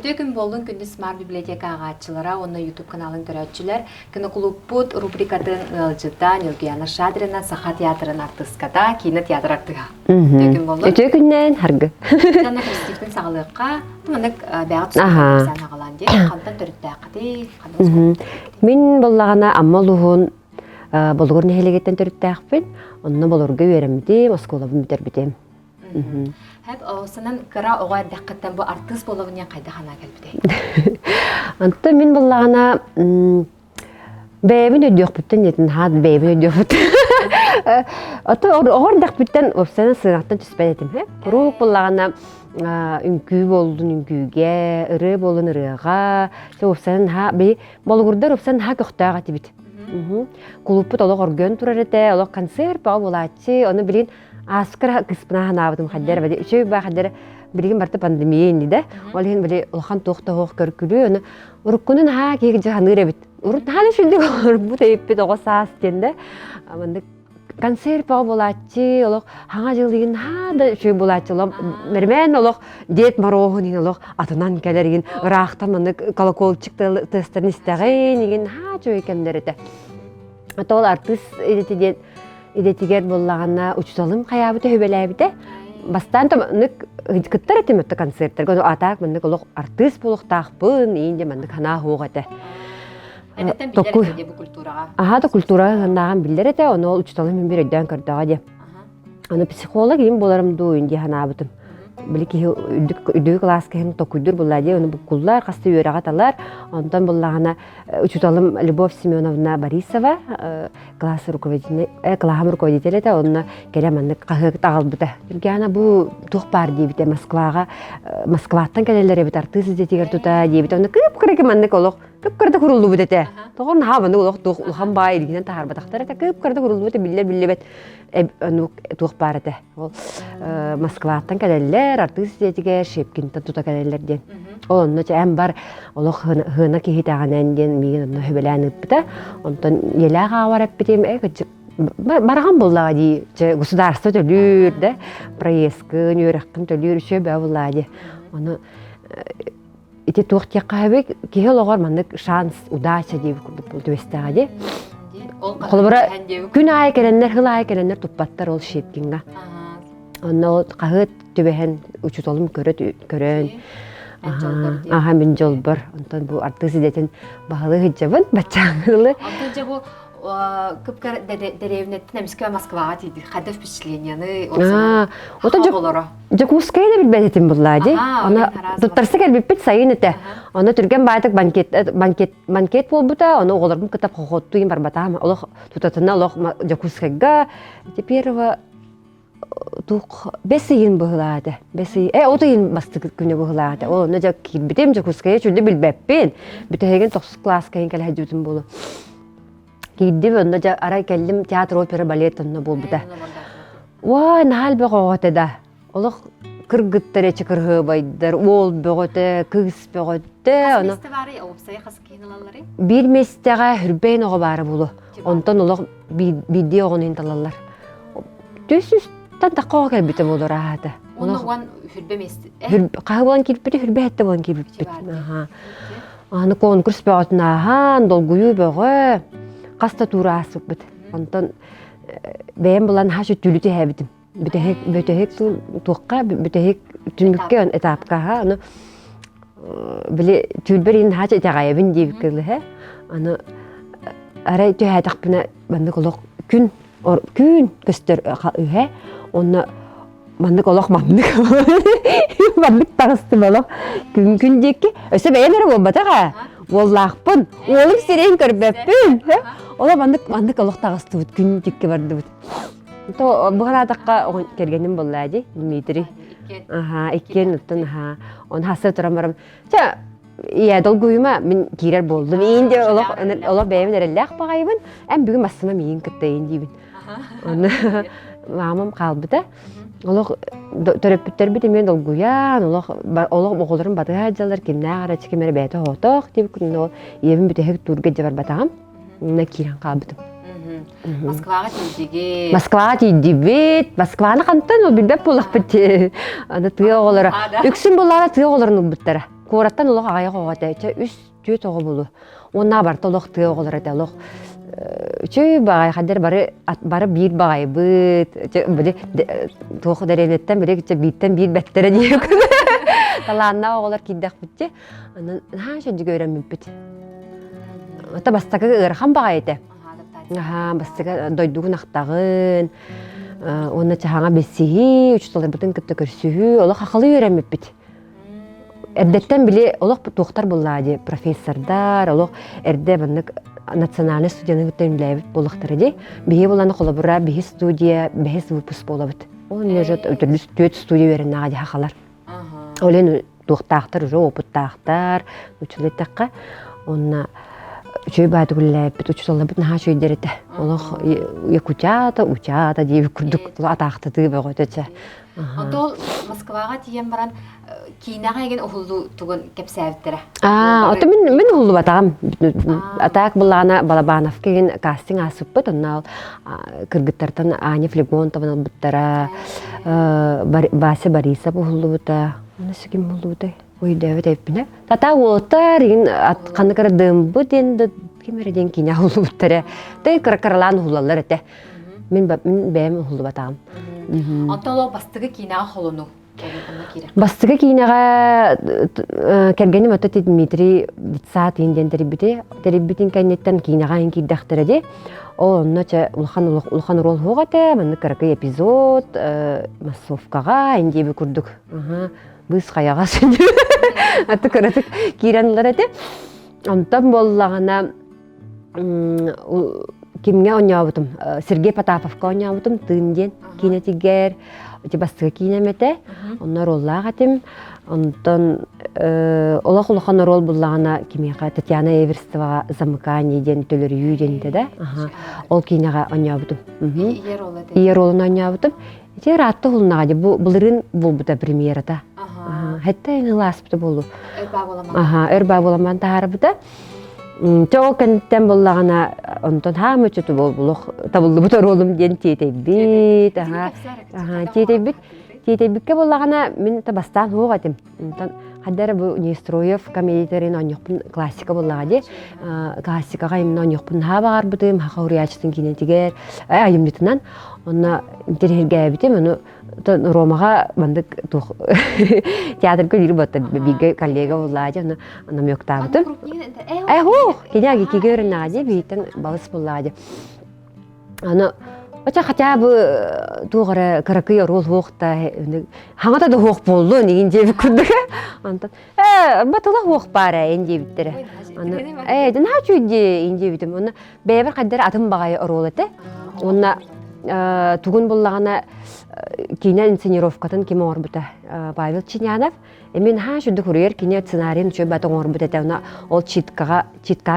Бүтө күн болдун күндү Smart библиотека агачылара, онна YouTube каналын көрөчүлөр, киноклуббут рубрикатын ылжыдан Евгения Шадрина Саха театрын артыскада, кино театр артыга. Бүтө күн болдун. Бүтө күннен харгы. Жана Кристиктин сагалыкка, мындык бягат сагалан ди, кантан төрүттөкти, Мен боллагана аммалугун болгор нехелегеттен төрүттөкпүн. Онна болорга үйрөмдү, Москвалабын битербитем. Хәп осынан кыра оға дәққаттан бұл артыс болуыне қайда қана кәлбіде? Антта мен болағына бәйбін өдіоқ бүттен етін хад бәйбін өдіоқ бүттен. Ата оғар дәқ бүттен опсаны сыңақтан түспәд етім. Құруқ болағына үнкі болдың үнкіге, ұры болын ұрыға, опсанын ха, бей болғырдар опсанын ха көқтаға тибіт. Құлыппыт олық оргөн тұрар еті, олық концерт бау болатшы, оны білген аскара кыспына ханабытым хаддер бади үчөй ба хаддер билген барта пандемия инди да ол хен били улхан тохта хох көркүлү аны уруккунун ха кеги жаныра бит урут ханы шүндү бу тейппит ого саас тенде аманды концерт ба болачы олох хаңа жылдыгын ха да үчөй болачы лом мермен олох дет марогын олох атынан келерген ырахтан маны колоколчик тестерин истеген деген ха жой кемдерете атол артист идетиден идетигер боллагана учталым каябыты хөбеләбите бастан томнык кыттар этемөттө концерттер гоно атак мындык олох артист болуктакпын инде мындык хана хугате Әдеттен билер де бу культурага. Да культурага хандаган билер эте оно учталым бир өйдөн көрдөгө де аны психолог им боларымды инде ханабытым билики үдүк класска хем токуйдур буллади оны букуллар касты үйрөгаталар онтон буллагана учуталым Любовь Семеновна Борисова класс руководитель эте онна келеманны кахык тагалбыта Евгения бу тух бар дибите Москваттан келелер бит артист детигер тута дибите оны кып кырык манны колок кып кырды курулду бите тогон хабаны олох тух улхан бай дигенен тахарбатактар эте кып кырды курулду бите биллер аны тух бар эте ол Москваттан келелер артист детигер Шепкинтан тута келелерден ол онно эм бар олох хына кихитаганан ден миген онно хөбеләнеп бите онтон елага барып битем барган буллага ди государство төлүр да проездкы нөрөккөн төлүр шөбө буллади оны ити туктякабек кихелогор мандык шанс удача деп төстага ди колбара күн ай келеннер хыл ай келеннер туппаттар ол Шепкинга онно ол кагыт төбөһен учутолум көрөн мен жолбор онтон бу артист детен багалы хыжабын бачаңылы Антон бу кыпкар деревнеттен эмискө Москвага тиди хадев впечатленияны ото Жакускай да билбетим буллади ана туттарсы келбиппит сайын эте ана түрген байтык банкет болбута аны оголордун кытап хохотту им барбата олох тутатына олох Жакускайга первого тух бесийин быгылады отойын бастык күнү быгылады ол на жак кирбитем Жакускай чүлдү билбеппин бүтеген 9 класска келе хажутум болу кирди онда жа ара келдим театр опера балет онна болбута ва нахал беготе да олох кыргыттар эчи кыргы байдар ол беготе кыз беготе аны бир местега хүрбейн ого бары болу онтон олох бидди огон инталалар төсүс тантакка келбите болу раата оногон хүрбемести кагылан кирпити хүрбетте болон кирпит аны конкурс беготуна долгую бего каста турасып бит онтон бэм булан хашы түлүтү хэбитим бүтөһек туукка бүтөһек түнүккө этапка аны биле түлберин хашы тагайбын дип кылы аны арай төһәтакпына бандык олок күн көстөр үһэ онна мандык олок мандык тагысты болок күн декки өсө бэйнер болбатага Воллахпын, олым сирен көрбеппін. Ола мандык олық тағысты бұд, күн текке барды бұд. Бұған адаққа кергенім болады, Дмитрий. Еккен ұттын, оны хасы тұрам барам. Долгуйыма мен керер болдым. Енді олық бәйімін әрелләқ бағайбын, әм бүгін басыма мейін күттайын дейбін. Оны мамам қалбыда. Олох төрөпүттөр бит мен долгуян олох оголорун батыга жалар кимнаа ара чекемер бете хоток деп күнө эбин бүтөк турга жабар батагам на киран калбытым Москвага тийдибит Москваны кантан ол билбеп болак бит аны тыга оголора үксүн болара тыга оголорун буттара Кураттан олох ая қоғата, үс түйе тоғы болу. Онна барта олох тыға олар әді олох. Чөй бағай қадыр бары бір бағай бұд. Тоғы дәренеттен бірі биттен бір бәттері дейік. Таланна оғылар кейдақ бұдде. Ха шөндігі өрәмін бұд. Ота бастағы ұрхан бағай әді. Бастығы дойдуғын ақтағын. Оны чахаңа бесігі, үчталар бұтын күтті көрсігі. Олық ақылы өрәмін бұд. Эрдеттен биле олох туохтар буллади профессордар олох эрде баннык национальный студияны өтөнләбит булыктыр ди. Бие буланы колобура бие студия, бие выпуск болобит. Ол нежет өтөлүс студия беренага ди хакалар. Олен туохтактар, уже опыттактар, учулеттакка онна чөй баады гүлләбит, учуллабит наха чөй дерете. Олох якутята, учата ди күрдүк атактыды бөгөтөчө. Онтол Москвага тиен баран кинага еген ohuldu тугун кепсәвиттер. Ото мен ohuldu батам. Атак булана Балабанов кеген кастинг асыппыт, онна кыргыттардан Аня Флегонтова буттара, Вася Борисов ohuldu бута. Насы ким ohuldu бута? Ой, Дэвид эппине. Тата отар ин атканы кырдым бу денде кимерден киня ohuldu буттара. Тэй кыркырлан ohulалар эте. Мен бәм ohuldu батам. Онтол бастыгы кинага холону. Бастыгы кинага кергени мата Дмитрий Дицат инден терибитин кайнеттен кинага ин киддахтереди. Ол ноча улхан рол хогате, мен каракай эпизод массовкага инде би курдук. Быз каяга сүндү. Аты каратык киранлар эте. Онтан боллагана кимге онябытым? Сергей Потаповка онябытым, тынден кинетигер. Бастыгы кинемете, онна роллага тем, онтон олах-олахан рол буллагана кимега Татьяна Эверстова замыкание ден төлөрү денде да. Ол кинега онябытым. Ие ролун онябытым. Те ратты хулнага бу булырын булбута премьерата. Хетте ласпты болу. Эрба боламан таарбыта. Чоң кенттен боллагана онтон хамы чөтү болбулук табылды бу ролум ден тетебит. Тетебитке боллагана мен табастан хугатым. Онтон хаддары бу Нестроев комедияларын оньокпун классика боллагади. Классикага именно оньокпун хабар бутым хахаурячтын кинетигер айымдытынан онна интерергебитим ону Ромага бандык тух театрга йөрүп батты биге коллега буллади аны намёктабытым. Киняги кигернади битен балыс буллади. Аны Оча хотя бы тугара каракый рол вокта хаңата да вок болду неген жеп күрдүк. Антан батыла вок бара энди биттере. Аны дана чуйди энди битем. Аны бебер каддар атым багай рол эте. Онна тугун боллагана кине инсценировкатын ким орбута Павел Чинянов. Мен ха шуды көрөр кине сценарийн чөбөт орбута тана ол читка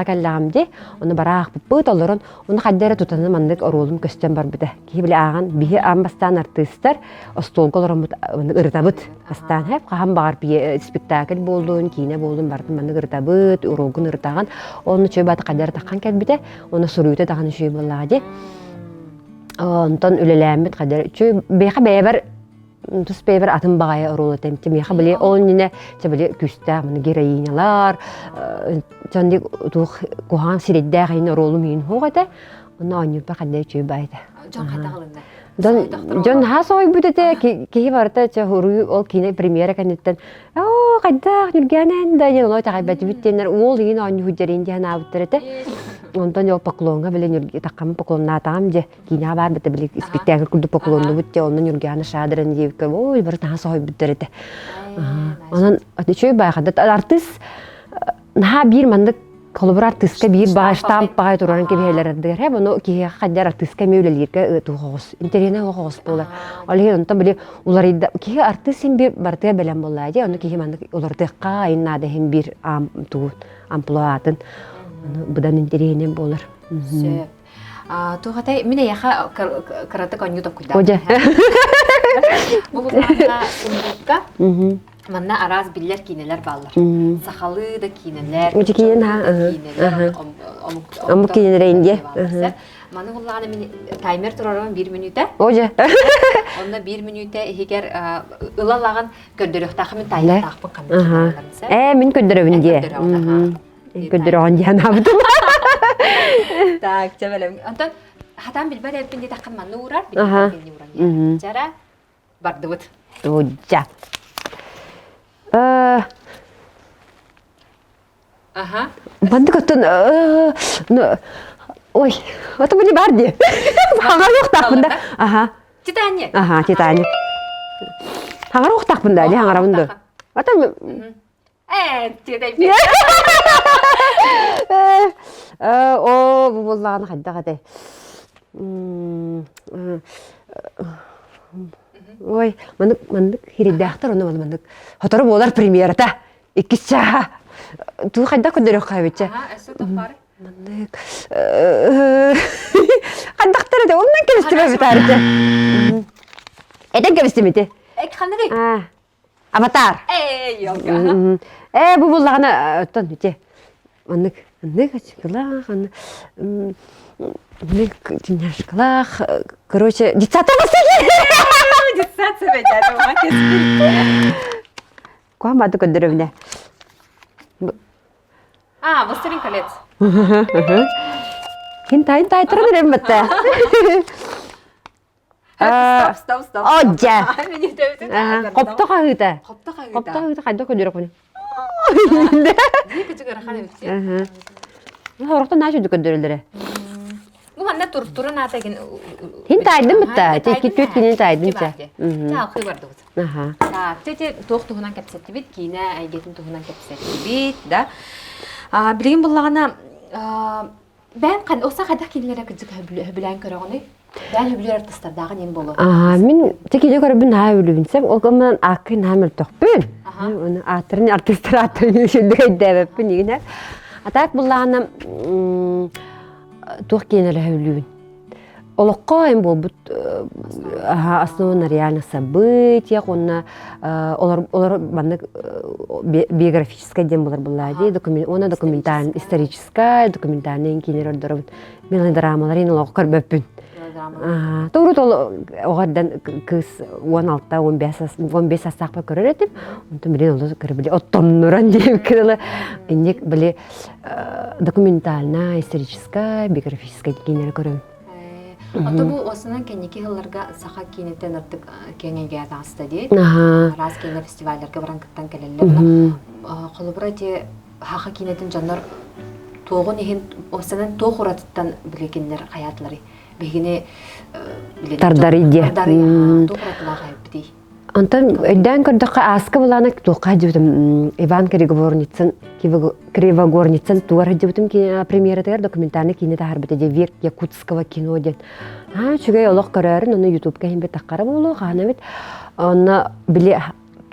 калламди. Оны барак бут олорун оны каддара тутаны мандык ролум көстөн бар биде. Кибиле аган бие амбастан артисттер остолголорум ыртабыт. Астан хеп кахам бар бие спектакль болдун, кине болдун бардын мандык ыртабыт, урогун ыртаган. Оны чөбөт каддара таккан келбиде. Оны суруута таган шүй боллагы. Онтон үлеләмит кадер чөй беха бебер тус бебер атын багай рол этем меха биле ол нене чебеле күстә мен героиналар чанди тух кохан сиреддә гайны ролу мин хогата оны аню ба кадер чөй байда Жон кайтагалында. Жон хасой бүтете ки барта че хуру ол кине премьера канеттен кайда Нурганан да жолой тагайбат биттенер ол ин аню хуҗерин дияна автерете. Онтон жол поклонга биле Нурги таккам поклонна атам же кине бар бите биле спектакль курду поклонну бутте онун Нурганы шадырын дип ой бир хасой бүттерете. Анан чөй байганда артист на бир мандык колобрар тыска бир баштан багай туран кебелердер. Хеп ону ки хаддар тыска мөйлелерге тугыз. Интерене огыз болар. Алыгы онта биле улар ки артистин бир барты белем боллады. Ону ки мандык улардыкка иннада хем бир ту амплуатын. Будан интерене болар. Сөп. Тугатай мене яха карата коню токуйда. Оже. Бу булганга сумбукка. Манна араз биллер кинелер баллар. Сахалы да кинелер. Үчи киен кинелер. Амук кинелер инде. Маны буллаганы мен таймер турарым 1 минута. Оже. Онда 1 минута егер ылалаган көдөрөктагы мен таймер тагып кандай. Мен көдөрөбүн дие. Көдөрөгөн дие набытым. Так, жабалам. Антон хатан билбер эппин де таккан манны урар, билбер урар. Жара бардыбыт. Ожа. Ага. Банды көтөн ой, это были барди. Хаңар уктакпында. Ага. Титаник. Ага, Титаник. Хаңар уктакпында, ди хаңар бунду. Ата Титаник. О, бу боллаган хадда кадай. Ой, мандык хиридактар оны мандык. Хотору болар премьерата. 2 чаа. Ту хадда көдөрөк кайбыча. Ага, эсо топар. Мандык. Хаддактар да ондан келистиме битарыты. Эден келистимити? Кандай? Аватар. Yok. Бу боллагана оттон бите. Мандык ачкылах, тиняшкалах. Короче, диктатор басыгы. Диссация беда, макет. Куамады көндөрөбүнө. Властелин колец. Хин тайтырын рембетте. Стоп. Ожа. Мени дөбүтүн. Коптога ыта. Коптога Коптога ыта кайда көндөрөк муну. Дике жигер хана битти. Хорокто нажы көндөрөлдөрө. Bu manda turturun atagen. Хин тайдым битта. Теки төт кине тайдым ча. Ya kıyvardı bu. Аха. Так, тете тоқтугунан кепсетти бит, кийне айгетин тугунан кепсетти бит, да. Билген буллагана ben osa kadar kinlere kızık höbülen körögüni. Ben höbüler artistlardagı nem bolu. Мен текине көрөбүн хаабылыбынсам, ол коман акын хамыр токпун. Оны аттырын артисттер аттырын шүндүгөй дебеппин игине. Атак буллагана тух кинеле хөбүлүбүн. Олоққа им болбут основно реально события, онна олар бандык биографическая дем булар буллади, она документальная, историческая, документальная кинер ордорбут. Мелодрамалар ин олоқ көрбөппүн. Тууру тол огардан кыз 16-15 састакпа көрөр этип, онтон биле олду көрбүле оттоннуран деп киреле. Индек биле документальная, историческая, биографическая кинер көрөм. Ото бу осунан кенеки хылларга саха кинетен артык кеңеге атасты ди. Раз кине фестиваллерге баранкыттан келелер. Колубрати хаха кинетен жандар тогун ихин осунан тохураттан билекендер хаятлары. Бегине биле Тардары ди. Тохуратла хайбди. Антон өйдөн көрдөккө аскы буланы тока жибдим Иван Кривогорницын туар жибдим ки премьератар документальный кино тарбыты де век якутского кино ден. Чүгөй олох көрөрүн уну ютубка химбе таккара болу ханабит. Аны биле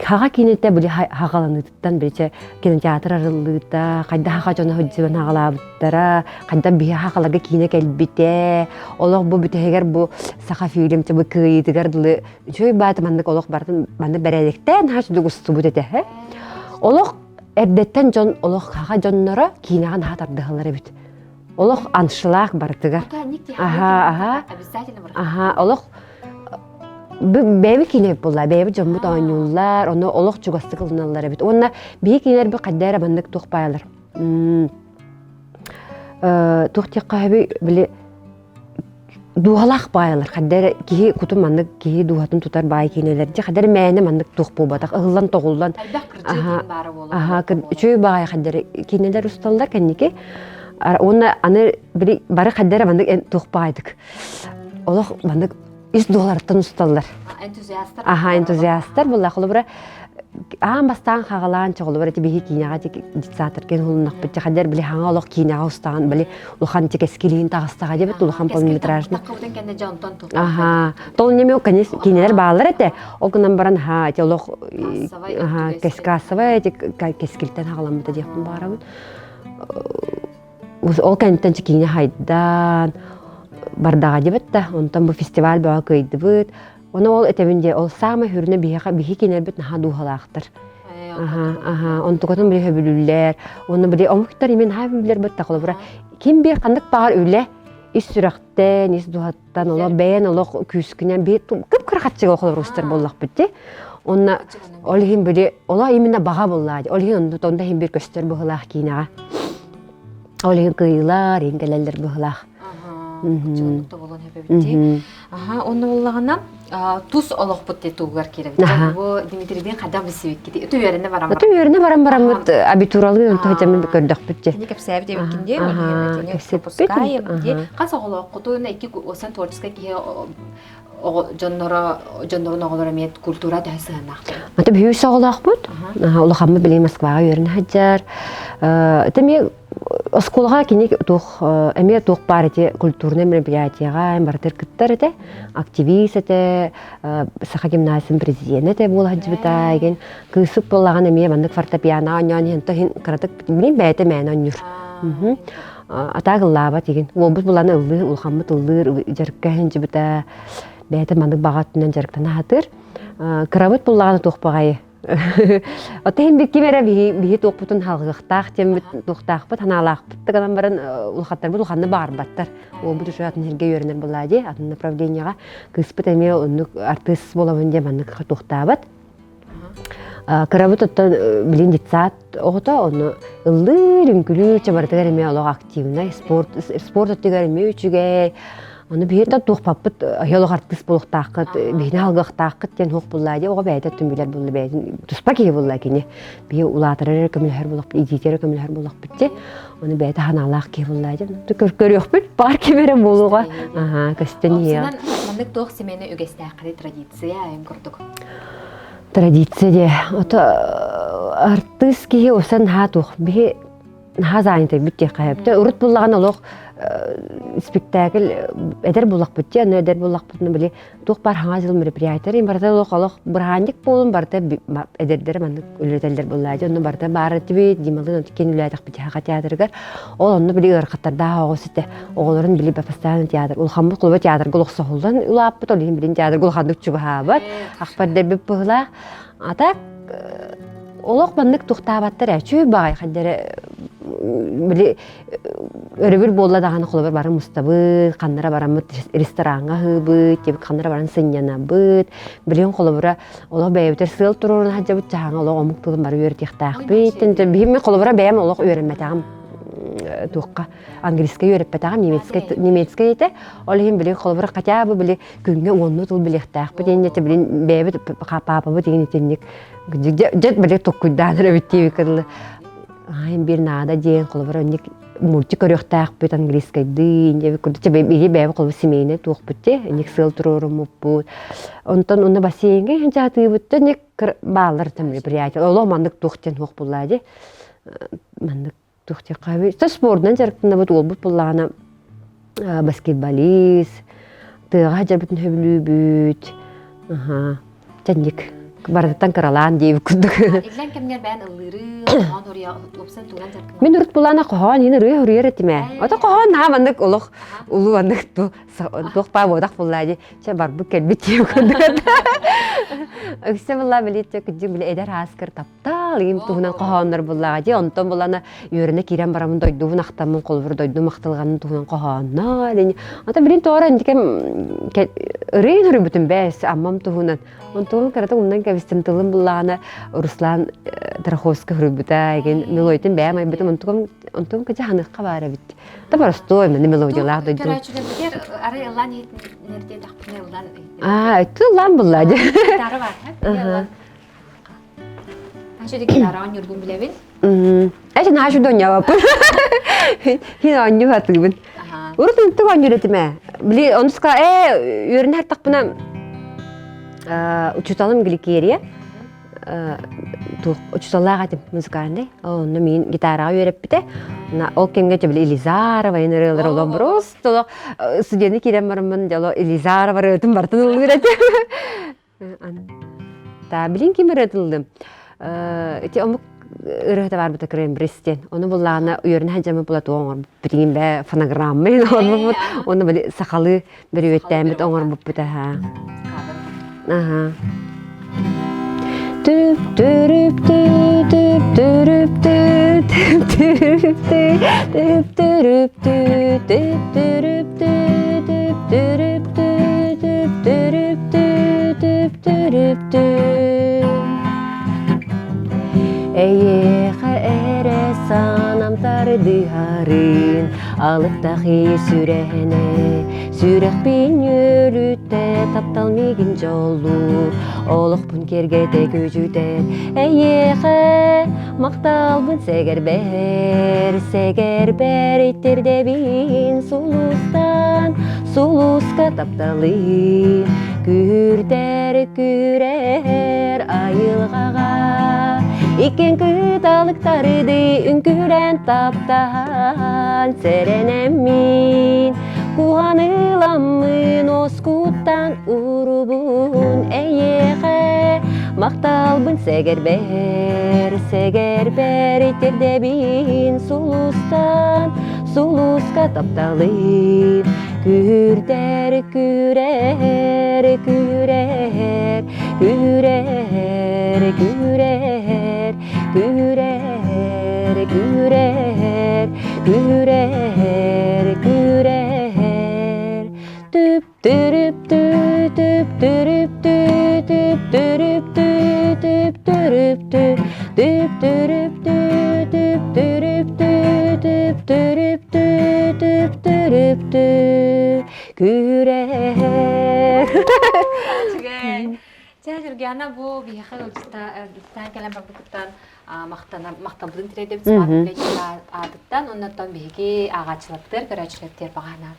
хага кинете биле хагаланыттан биле кинотеатр арылыта, кайда хага жона хөҗҗибен хагалабыттара, кайда бия хагалага кине келбите. Олох бу бүтегер бу саха фильмче бу кыйдыгар дылы. Чөй батмандык олох бардын банда берелектен хаш дугусту бутете. Олох эрдеттен жон олох хага жоннора кинаган хатардыгалары бит. Олох аншлаг бартыгар. Обязательно. Олох бэби кине булла, бэби жомбут ойнулар, оны олох чугасты кылыналар бит. Онна бии кинелер бу каддара бандык тухпайлар. Тухтик кайбы биле дуалах байлар. Каддара ки кутум мандык ки дуатын тутар бай кинелер. Же каддара мэне мандык тухпу батак, ыгыллан тогулдан. Чөй бай каддара кинелер усталлар кенники. Онна аны биле бары каддара мандык тухпайдык. Олох мандык $100 усталлар. Энтузиасттар. Энтузиасттар булла холбура. Бастан хагалан чоглубура тибихи киняга диктатор кен хулунак бит хадер биле ханга олох киняга устаган биле улхан текескилин тагыстага деп улхан полнометражны. Тол неме конечно кинелер баалар эте. Ол кунан баран олох кескасова кескилтен хагалан бит деп барабын. Ол кенттен киня хайдан бардага дебетте, онтон бу фестиваль баа кыйдыбыт. Оны ол этебинде ол самый хүрүнө бихи кинербит наха духалаактыр. Онтукотун биле хөбүлүллер, оны биле омуктар имен хайбилер бит такылыбыра. Ким бир кандык багар үле ис сүрәхтен, ис дуһаттан, ола бәйен, ола күскінен, көп кырахатчыга оқылыр ұстар боллақ бітті. Онна, олхин біле, ола именно баға боллады. Олхин онда хин бір көстер бұғылақ кейінаға. Олхин кыйлар, енгелелер бұғылақ. Чыгыныкта болон хепебитти. Онны боллагана туз олох бутте тугар керек. Бу Дмитрийдин кадам бисибит кити. Төйөрүнө барам. Төйөрүнө барам абитуралы тойжамын көрдөк битти. Тени кепсеп дебикинде, оны пропускаем. Каса олох кутуна 2 осан творческий ки жоннорун оголор эмет культура дайсынак. Ата бүйүс оголох бут. Улахамы биле Москвага үйрөн хаджар. Теме Осколга кинек тух эме тух парти культурный мероприятияга бартер кыттар эте активист эте саха гимназиум президент эте бул хаджыбыта ген кысып боллаган эме мандык фортепиано ойнон хенто хин кыратык билин бәйте мен ойнур. Атагыллаба деген ол бу буланы ылды улхаммыт ылдыр жарыкка хенжибыта бәйте мандык багатынан жарыктан хатыр кырабыт буллаган тух багай. Отен бит кимере би топутун халгыктак тем токтакпыт ханалакпыт таган барын улхаттар бу улханны барбаттар. О бу төшөтүн жерге йөрөнөр буллади, атын направлениега кыспыт эме онук артист болобун деп аны токтабат. Карабыт оттан билин дитсат ото оны ылдыр үңкүлү чабартыгар эме олог активный спорт оттыгар эме үчүгө Оны бейді тоқпаппыт айолық артист болуқтақыт, бейіне алғықтақыт ден хоқ бұллайды, оға бәйді түнбілер бұлды бәйдің тұспа кей бұллай кені. Бейі улатырыр көмілер болуқ, идейтері көмілер болуқ бітте. Оны бәйді ханалақ кей бұллайды. Көріқ біт, бар кемері болуға. Көстен ең. Осынан мандық тоқ семені өгесті ақыры традиция айым көрдік. Традиция де. Артист кей осан ха тоқ. Бейі ха зайынтай бүтте қайыпты. Үріт бұллаған олық спектакль эдер булак бутти, аны эдер булак бутны биле тук бар хаңа жыл мероприятие, барда локалык бирхандык болун барда эдердер маны үлөтелдер буллайды, аны барда бары тиби дималын тикен үлөтөк бит хага театрга, ол аны биле ыркаттарда огосыты, оголорун биле постоянно театр, ул хамбы клубы театр голокса холдан улап бут, олин биле театр голхандык чубабат, акпарда бип була, атак олок бандык туктабаттар, чүй багай хаддер биле өрөбүл болла даганы колобар бары мустабы, каннара барамыт ресторанга хыбыт, деп каннара баран сыньяна быт, билен колобара оло бәйбитер сыл турурун хаджабыт жаһаңа оло омуктулун бары өртиктак бит, энди бими колобара бәйм оло өрөмөтагым туққа английский өрөппөтагым немецкий эте, олим биле колобара хотя бы биле күнгө 10 минут билектак бит, энди билен бәйбит папа деген этенник жет биле токуйдан өрөбүттү кырлы. Айм бир нада ден колобара ник мультик көрөктак бит английский дин, күрдү беги бәйбит колобара семейне тук битте, ник сыл турурум бу. Онтон уны бассейнге жаты битте, ник балдар мероприятие. Оло мандык туктен хук буллады. Мандык тухте кабы. Спортдан жарыктында бут ол бут буллагана баскетболист, тыга жарбытын хөбүлүбүт. Жанник бардаттан каралан дейб күндүк. Идлен кемнер бән ылыры, хан ория опсан туган жаркын. Мен урут булана кохан, ини рый хурьер этиме. Ата кохан на мандык улук, улу мандык ту тохпа бодак буллады. Че бар бу келбит дейб күндүк. Өксө булла билетте күдүк биле эдер аскер таптал, им тугунан коханнар буллады. Онтон булана үйрөнө кирен барамын дойдубун актамын колбур дойду мактылганын тугунан коханна. Ата билин тора индикем рый хурьер бүтүн бәс, аммам тугунан. Онтон карата ундан кебистен тылым буллагана Руслан Траховский хурбута еген мелодиятын бәмай битим онтон кача ханыкка бара бит. Та простой мен мелодиялар дойду. Карачудан битер ары ялан нерде тахпны ялан. Это лам буллади. Тары бар, Ачыды гитараны юргун билебин. Эже нашу доня бап. Хин анню хатыбын. Уртун туган юретиме. Били онуска үйрөн хар такпына учуталым гликерия. Учуталага деп музыкальный. Оны мен гитарага үйрөп бите. Ол кемге же били Элизарова энерелер олон просто студентни кирен бармын жало Элизарова рытым бартын үйрөтүп. Та билин ким үйрөтүлдүм. Эти омук ырыта бар бите крем брестен. Оны буллана үйрөн хажамы булат оңор битин бе фонограммы оны били сакалы бир өттәмит оңор бит ха. Эйеха эре санам тардыхарын алыктахи сүрәһенә сүрәх бин йөрүтә тапталмыгын жолур олохпун кергете көжүтер эйеха макталбын сегербер иттерде бин сулустан сулуска тапталы күрдер күрер айылгага Икен кыталыктарды үңкүрен таптан серенеммин Куханыламмын оскуттан урубун эйеге Макталбын сегербер иттердебин сулустан Сулуска тапталып күрдер күрер күрер күрер күрер күрер күрер күрер күрер түп түрүп түп түрүп түп түрүп түп түрүп түп түрүп түп түрүп түп түрүп түп түрүп күрер Жана бу бияха өлчүтан келен бабыкыттан мактабылын тирейде адыттан оннотон биги агачылыктыр, көрөчүлүктер багана.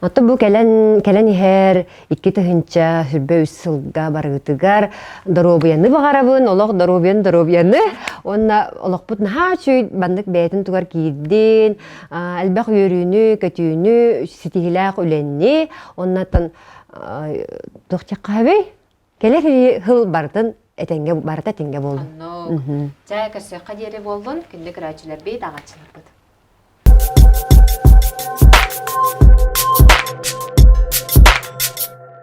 Ото бу келен ихер 2 тыгынча хүрбө 3 сылга барыгытыгар доробуяны багарабын, олох доробуяны. Онна олохпут наха чүй бандык бәйтин тугар кийдин, албак үйрүүнү, көтүүнү, ситигилак үленни, оннатан тохчаккабый келер хыл бардын этенге барыта тенге болду. Жай көсөкка жери болдун, күндө көрөчүлөр бейт агачылык.